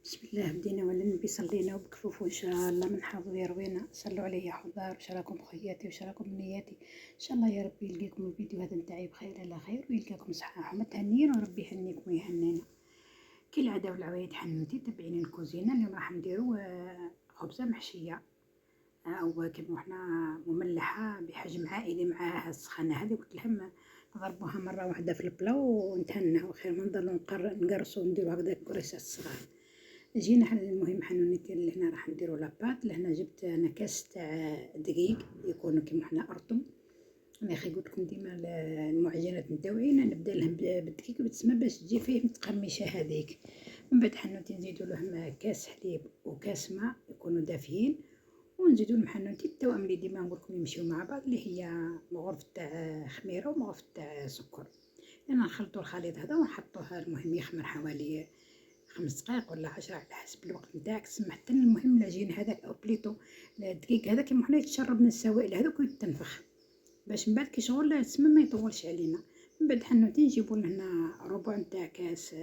بسم الله بدينا وعلى النبي صلينا وبكفوف وان شاء الله من حافظ يروينا. صلوا عليه يا حضار، وش راكم خوياتي وش راكم بنياتي؟ ان شاء الله يا ربي يلقاكم الفيديو هذا نتاعي بخير على خير ويلقاكم صحاح ومتهنين وربي يهنيكم ويهنينا. كي العاده والعوايد حنوتي تبعين الكوزينه. اليوم راح نديرو خبزه محشيه او كيما حنا مملحه بحجم عائلي معاها السخانه هذه. قلت لهم نضربوها مره واحده في البلا ونتهناو خير ما نضلو نقرصو ونديرو هكذا كريسات صغار. جينا المهم حنونيتي اللي هنا راح نديرو لاباط. لهنا جبت انا كاس تاع دقيق يكونوا كيما حنا ارطب. انا اخي قلت لكم ديما المعجنات نتاوعينا نبدا لهم بالدقيق بالتسمى باش تجي فيه متقمشه هذيك. من بعد حنوتي نزيدو لهم كاس حليب وكاس ماء يكونوا دافيين، ونزيدو لهم حنوتي التوأم اللي ديما نقول لكم يمشيو مع بعض اللي هي مغرفه تاع خميره ومغرفه تاع سكر. انا نخلطوا الخليط هذا ونحطوه المهم يخمر حوالي 5 دقائق ولا 10 على حسب الوقت نتاعك. تسمى حتى المهم العجين هذاك او بليتو الدقيق هذا كيما حنا يتشرب من السوائل هذوك ويتنفخ باش من بعد كي شغل تسمى ما يطولش علينا. من بعد حنوتي نجيبو لهنا ربع نتاع كاس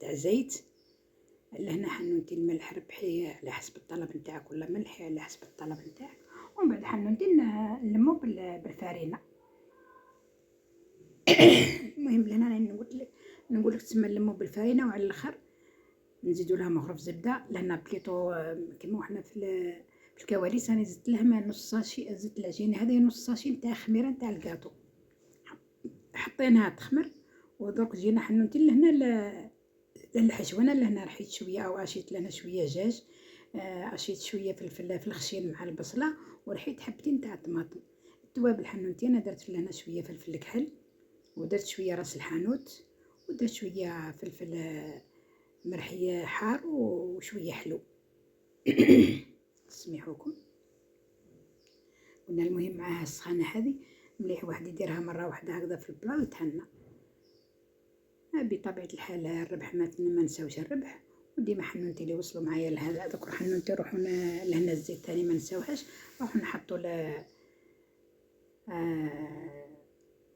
تاع زيت. لهنا حنوتي الملح ربحي على حسب الطلب نتاعك ولا ملحي على حسب الطلب نتاعك. ومن بعد حنوتي نلمو بالفارينه. المهم لهنا نقول لك تسمى نلمو بالفارينه وعلى الاخر نزيدو لها مغرف زبده. لهنا بليطو كيما حنا في الكواليس انا زدت لها نص ساشي. زدت العجينه هذه نص ساشي نتاع خميره نتاع الكاطو حطيناها تخمر. ودرك جينا حنوتي لهنا الحشوانه. لهنا رحيت شويه او عشيت لهنا شويه دجاج، عشيت شويه فلفل في الخشين مع البصله، ورحيت حبتين تاع الطماطم. التوابل حنوتي انا درت لهنا شويه فلفل كحل، ودرت شويه راس الحانوت، ودرت شويه فلفل مرحية حار وشوية حلو. سميحوكم. قلنا المهم معاها السخانة هذه مليح واحد يديرها مرة واحدة هكذا في البلا ويتهنى. بطبيعة الحال الربح ما نساوش الربح. وديما حنونتي اللي وصلوا معايا لهذا ذكر حنونتي روحوا لهنا الزيت تاني ما نساوهاش. راحوا نحطوا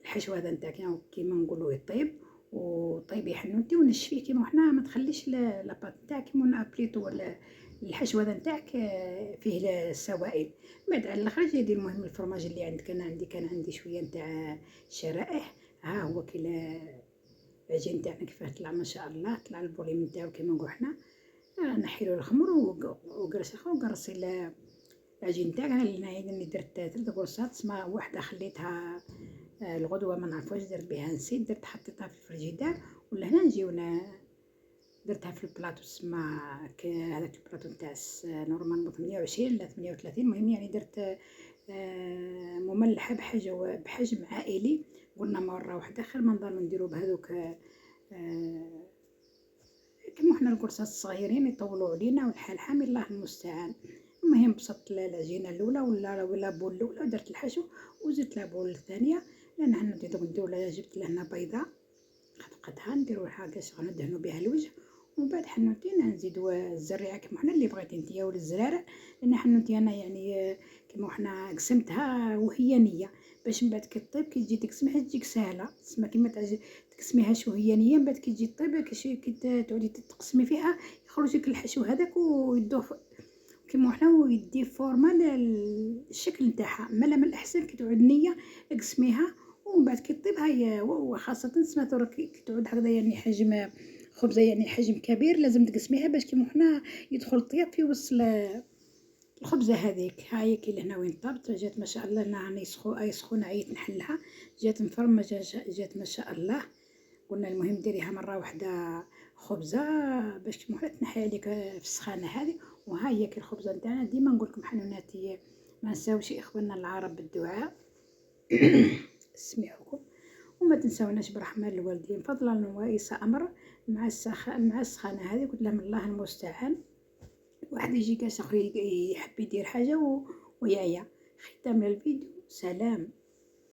الحشو هذا نتاع كيما نقولوا يطيب وطيبي حنوتي ونشفيه كيما حنا. ما تخليش لاباط نتاعك كيما بليطو ولا الحشو هذا نتاعك فيه السوائل. بعد على الاخر جاي المهم الفرماج اللي عندك. انا كان عندي شويه نتاع شرائح. ها هو كي العجين تاعنا كيفاه طلع ما شاء الله. طلع البوليم نتاعو كيما نقول حنا. نحيلو الخمر وقرصي العجين تاعك. انا اللي درت 3 قرصات. تسمى واحده خليتها الغدوه ما نعرف واش درت بها نسيت، درت حطيتها في الفريجيدار. ولهنا نجيونا درتها في البلاطو. تسمى هذاك البلاطو نتاع نورمال 28 ولا 38. المهم يعني درت مملحه بحجم عائلي. قلنا مره واحده خير ما نضلوا نديرو بهذوك كيما حنا القرصات الصغيرين يطولوا علينا والحال حامي الله المستعان. المهم بسطت العجينه الاولى ولا بول الاولى ودرت الحشو وزدت لها بول الثانيه. لان حنا نديرو جبت لهنا بيضه خفقتها نديروها كاش ندهنوا بها الوجه. ومن بعد حنوتي نزيدو الزريعه كيما حنا اللي بغيتي نتيا ولا الزرارع. لان حنوتي انا يعني كيما حنا قسمتها وهي نيه باش من بعد كي طيب كي تجي تقسميها تجيك سهله. تسمى كيما تقسميها وهي نيه من بعد كي تجي طيب كي تعودي تقسمي فيها يخرج لك الحشو هذاك ويدوف كيما حنا ويدي فورما الشكل نتاعها. مالا من الاحسن كي تعود نيه اقسميها ومن بعد كي طيب هي. وخاصه تسمى كي تعود هكذا يعني حجم خبزه يعني حجم كبير لازم تقسميها باش كيما حنا يدخل الطياب في وسط الخبزه هذيك. هاي كي لهنا وين طابت جات ما شاء الله. انا اي سخونه عيت نحلها جات مفرمه جات ما شاء الله. قلنا المهم ديريها مره واحده خبزه باش كيما حنا تنحي عليك في السخانه هذه. وها هي كي الخبزه نتاعنا ديما نقول لكم حنوناتي ما نساوش اخواننا العرب بالدعاء. سميحوكم. وما تنساوناش برحمة الوالدين فضلا وإيس أمر مع السخانة هذه. قلت لهم الله المستعان. واحد يجي كاس اخر يحب يدير حاجة ويايا. ختام الفيديو. سلام.